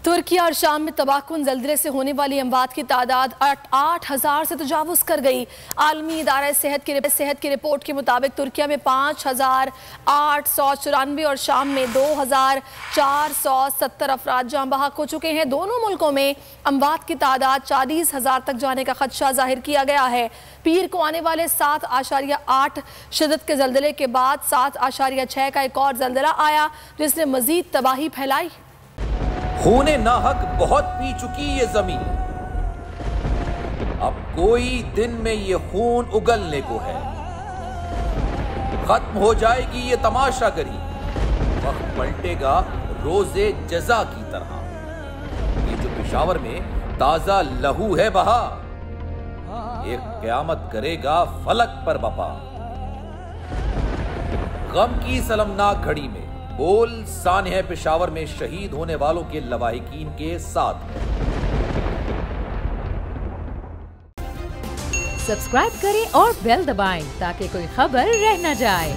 तुर्की और शाम में तबाहकुन ज़ल्ज़ले से होने वाली अमवात की तादाद 8,000 से तजावुज़ कर गई। आलमी इदारा सेहत की रिपोर्ट के मुताबिक तुर्किया में 5,894 और शाम में 2,470 अफराद जाँ बहक हो चुके हैं। दोनों मुल्कों में अमवात की तादाद 40,000 तक जाने का खदशा जाहिर किया गया है। पीर को आने वाले 7.8 शिद्दत के ज़ल्ज़ले के बाद 7.6 का एक और ज़ल्ज़ला आया जिसने मज़ीद तबाही फैलाई। खूने नाहक बहुत पी चुकी ये जमीन, अब कोई दिन में ये खून उगलने को है। खत्म हो जाएगी ये तमाशागरी, वक्त पलटेगा रोजे जजा की तरह। ये जो पेशावर में ताजा लहू है बहा, एक क़यामत करेगा फलक पर बपा। गम की सलमनाक घड़ी में बोल सानिया पेशावर में शहीद होने वालों के लवाहिकीन के साथ। सब्सक्राइब करें और बेल दबाएं ताकि कोई खबर रह न जाए।